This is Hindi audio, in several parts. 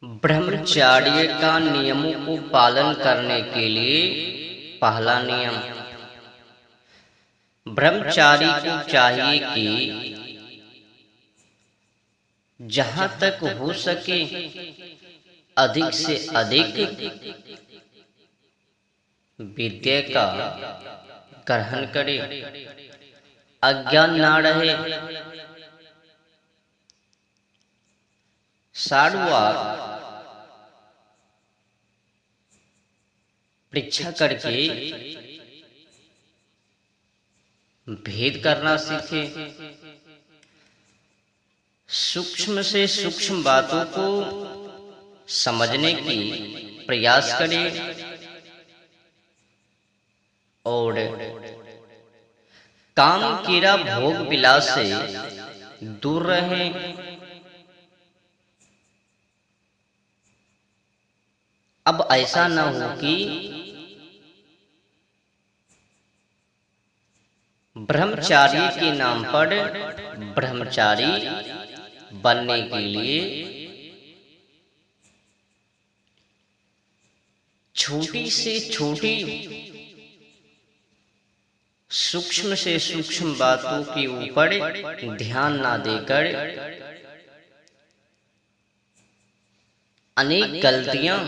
ब्रह्मचर्य का नियमों को पालन करने के लिए पहला नियम, ब्रह्मचारी को चाहिए कि जहां तक हो सके अधिक से अधिक विद्या का ग्रहण करे, अज्ञान ना रहे। साधुवाक परीक्षा करके भेद करना सीखे, सूक्ष्म से सूक्ष्म बातों को समझने की प्रयास करें और काम कीड़ा भोग विलास से दूर रहें। अब ऐसा न हो कि ब्रह्मचारी के नाम पर ब्रह्मचारी बनने के लिए छोटी से छोटी सूक्ष्म से सूक्ष्म बातों के ऊपर ध्यान ना देकर अनेक गलतियां,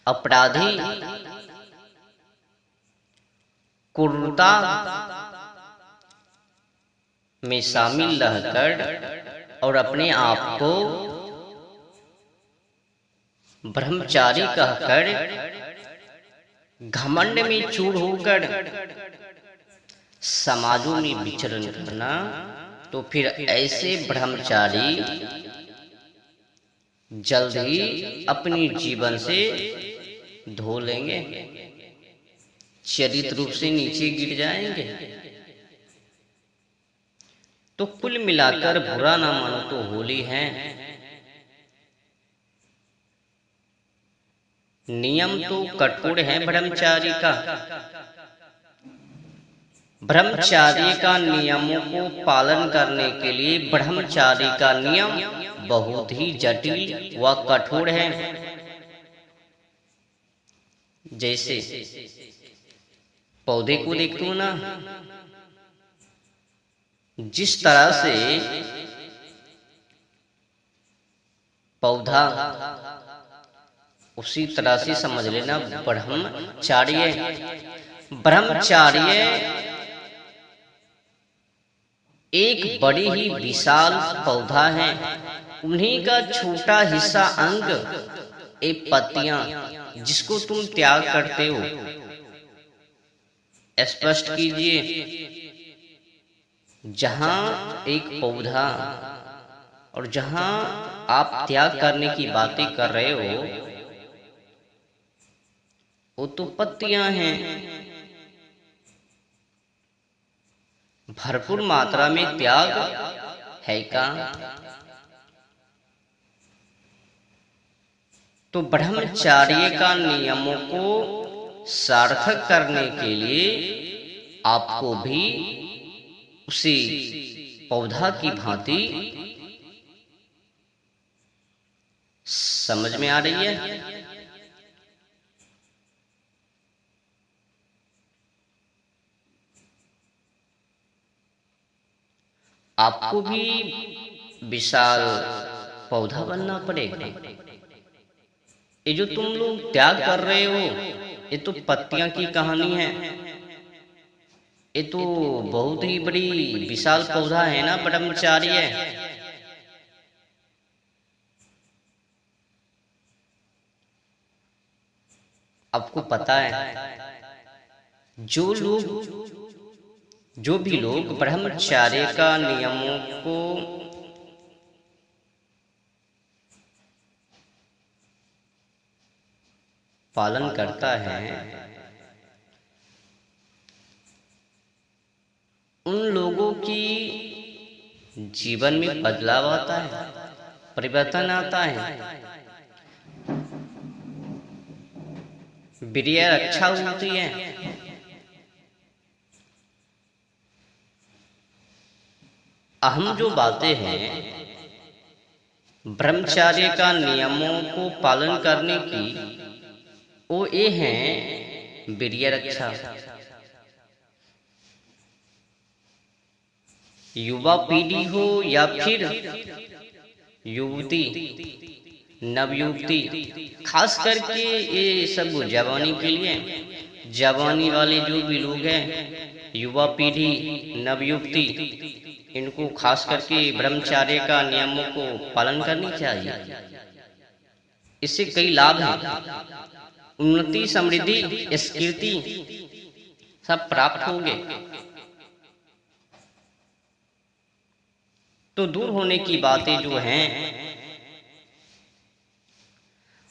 अपराधी, क्रूरता में शामिल रहकर और अपने आप को ब्रह्मचारी कहकर घमंड में चूर होकर समाजों में विचरण करना, तो फिर ऐसे ब्रह्मचारी जल्द ही अपनी जीवन से धो लेंगे, चरित्र रूप से नीचे गिर जाएंगे। तो कुल मिलाकर बुरा ना मानो तो होली है। नियम तो कठोर है ब्रह्मचारी का। ब्रह्मचारी का नियमों को पालन करने के लिए ब्रह्मचारी का नियम बहुत ही जटिल व कठोर है। जैसे पौधे को देखते हो ना, जिस तरह से पौधा उसी तरह से समझ लेना ब्रह्मचार्य। ब्रह्मचार्य एक बड़ी ही विशाल पौधा है, उन्हीं का छोटा हिस्सा अंग एक पत्तियां जिसको तुम त्याग करते हो। स्पष्ट कीजिए, जहां एक पौधा और जहां आप त्याग करने की बातें कर रहे हो वो तो पत्तियां हैं। भरपूर मात्रा में त्याग है का? तो ब्रह्मचर्य का नियमों को सार्थक करने के लिए आपको भी उसी पौधा की भांति समझ में आ रही है। आपको भी विशाल पौधा बनना पड़ेगा। ये जो तुम लोग त्याग कर रहे हो ये तो पत्तियां की कहानी है। ये तो बहुत ही बड़ी विशाल पौधा है ना ब्रह्मचार्य। आपको पता है जो भी लोग ब्रह्मचर्य का नियमों को पालन करता है, उन लोगों की जीवन में बदलाव आता है, परिवर्तन आता है, वीर्य रक्षा होती है। अहम जो बातें हैं ब्रह्मचर्य का नियमों को पालन करने की वो ये हैं वीर्य रक्षा। युवा पीढ़ी हो या फिर युवती नवयुवती, खास करके ये सब जवानी के लिए, जवानी वाले जो भी लोग हैं, युवा पीढ़ी नवयुवती, इनको खास करके ब्रह्मचर्य का नियमों को पालन करनी चाहिए। इससे कई लाभ हैं, उन्नति समृद्धि कीर्ति सब प्राप्त होंगे। तो दूर होने की बातें जो हैं,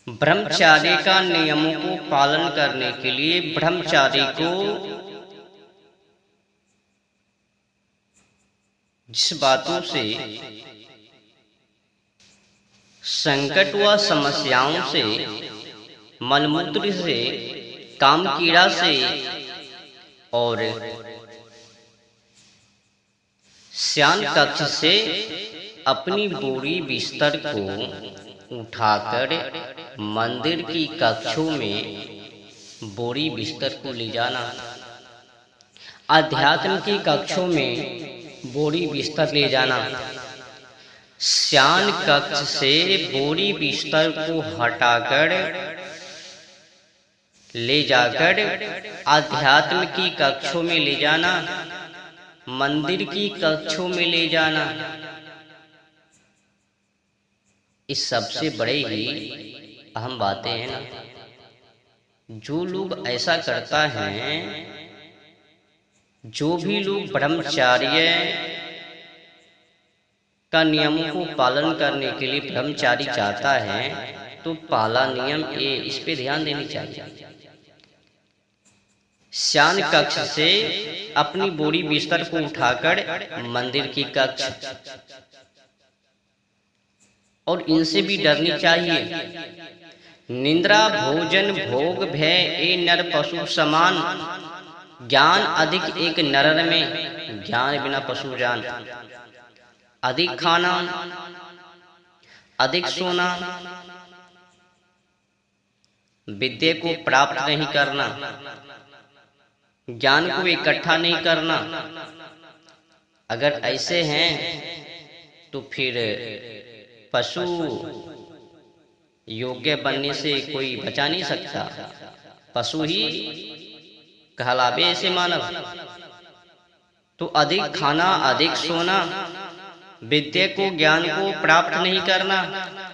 ब्रह्मचर्य का नियमों को पालन करने के लिए ब्रह्मचारी को जिस बातों से संकट व समस्याओं से, मलमूत्र से, काम कीड़ा से और शयन कक्ष से अपनी बोरी बिस्तर को उठाकर मंदिर की कक्षों में बोरी बिस्तर को ले जाना, अध्यात्म की कक्षों में बोरी बिस्तर ले जाना, शयन कक्ष से बोरी बिस्तर को हटाकर ले जाकर अध्यात्म की कक्षों में ले जाना, मंदिर की कक्षों में ले जाना। इस सबसे बड़े ही अहम बातें हैं ना। जो लोग ऐसा करता है, जो भी लोग ब्रह्मचर्य का नियमों को पालन करने के लिए ब्रह्मचारी चाहता है, तो पहला नियम ये, इस पे ध्यान देनी चाहिए। शयन कक्ष से अपनी बोरी बिस्तर को उठाकर मंदिर की कक्ष, और इनसे भी डरनी चाहिए। निंद्रा भोजन भोग भय ए नर पशु समान, ज्ञान अधिक एक नरर में, ज्ञान बिना पशु जान। अधिक खाना, अधिक सोना, विद्या को प्राप्त नहीं करना, ज्ञान को इकट्ठा नहीं करना। अगर ऐसे हैं तो फिर पशु योग्य बनने से कोई बचा नहीं सकता, पशु ही कहलावे ऐसे मानव। तो अधिक खाना, अधिक सोना, विद्या को ज्ञान को प्राप्त नहीं करना,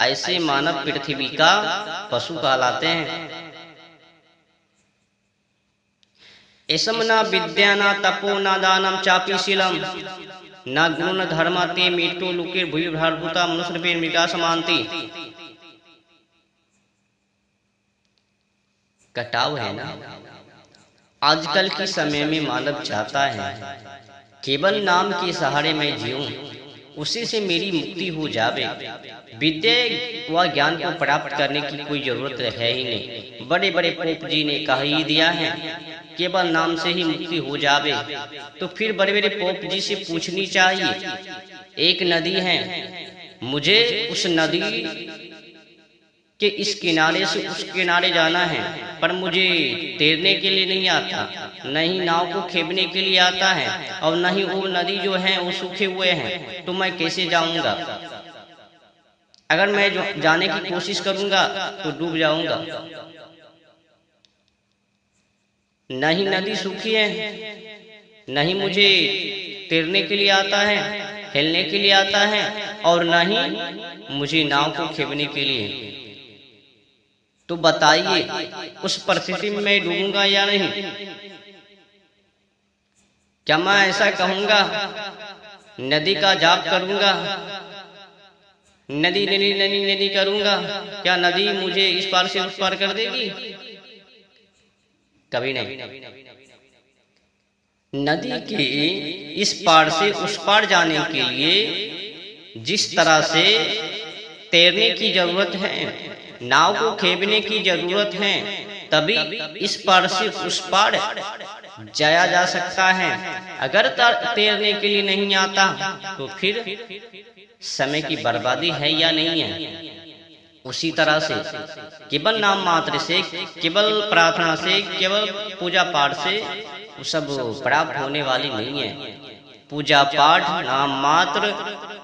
ऐसे मानव पृथ्वी का पशु कहलाते हैं। ऐसम न विद्या न तपो न दानम चापी शीलम, न गुण न धर्म ते मीटो लुके भूय भारभूता मनुष्य पे मृगा समांति। कटाव है ना। आजकल के समय में मानव चाहता है केवल नाम के सहारे मैं जीऊं, उसी से मेरी मुक्ति हो जावे, विद्या व ज्ञान को प्राप्त करने की कोई जरूरत है ही नहीं। बड़े बड़े पोप जी ने कह ही दिया है केवल नाम से ही मुक्ति हो जावे। तो फिर बड़े बड़े पोप जी से पूछनी चाहिए, एक नदी है, मुझे उस नदी के इस किनारे से उस किनारे जाना है, पर मुझे तैरने के लिए नहीं आता, नहीं नाव को खेपने के लिए आता है, और नहीं वो नदी जो है वो सूखे हुए हैं, तो मैं कैसे जाऊंगा? अगर मैं जाने की कोशिश करूंगा तो डूब जाऊंगा। नहीं नदी सूखी है, नहीं मुझे तैरने के लिए आता है, हिलने के लिए आता है, और नहीं मुझे नाव को खेपने के लिए। तो बताइए उस परिस्थिति में मैं डूबूंगा या नहीं? क्या मैं ऐसा कहूंगा नदी का जाप करूंगा, नदी नदी नदी नदी करूंगा, क्या नदी मुझे इस पार से उस पार कर देगी? कभी नहीं। नदी के इस पार से उस पार जाने के लिए जिस तरह से तैरने की जरूरत है, नाव को खेपने की जरूरत है, तभी इस पार से उस पार जाया जा सकता है। अगर तैरने के लिए नहीं आता तो फिर समय की बर्बादी है या नहीं है। उसी तरह से केवल नाम मात्र से, केवल प्रार्थना से, केवल पूजा पाठ से वो सब प्राप्त होने वाली नहीं है। पूजा पाठ, नाम मात्र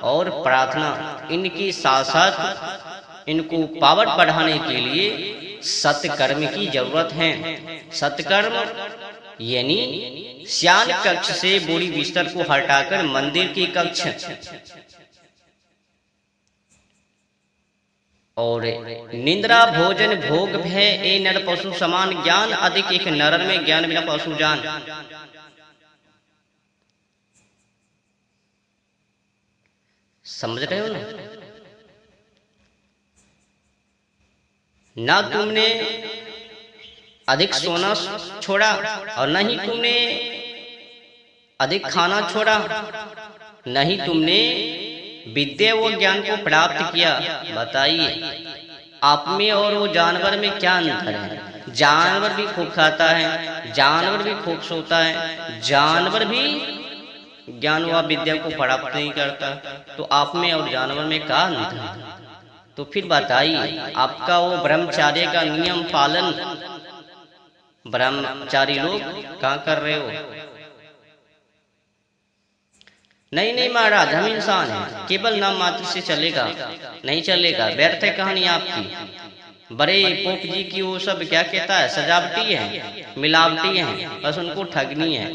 और प्रार्थना, इनकी साथ साथ इनको पावर बढ़ाने के लिए सत्कर्म की जरूरत है। सत्कर्म यानी श्यान कक्ष से बोरी बिस्तर को हटाकर मंदिर की कक्ष, और निंद्रा भोजन भोग भय ए नर पशु समान, ज्ञान अधिक एक नरन में ज्ञान बिना पशु जान। समझ रहे हो ना तुमने अधिक सोना छोड़ा और न ही तुमने अधिक खाना छोड़ा, न ही तुमने विद्या व ज्ञान को प्राप्त किया। बताइए आप में और वो जानवर में क्या अंतर है? जानवर भी खूब खाता है, जानवर भी खूब सोता है, जानवर भी ज्ञान व विद्या को प्राप्त नहीं करता, तो आप में और जानवर में क्या अंतर है? तो फिर बताइए आपका वो ब्रह्मचार्य का नियम पालन ब्रह्मचारी लोग कहाँ कर रहे हो? नहीं नहीं महाराज, हम इंसान हैं, केवल नाम मात्र से चलेगा नहीं चलेगा, व्यर्थ है कहानी आपकी। बड़े पोप जी की वो सब क्या कहता है, सजावटी है, मिलावटी है, बस उनको ठगनी है।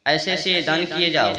ऐसे से दान किए जाओ।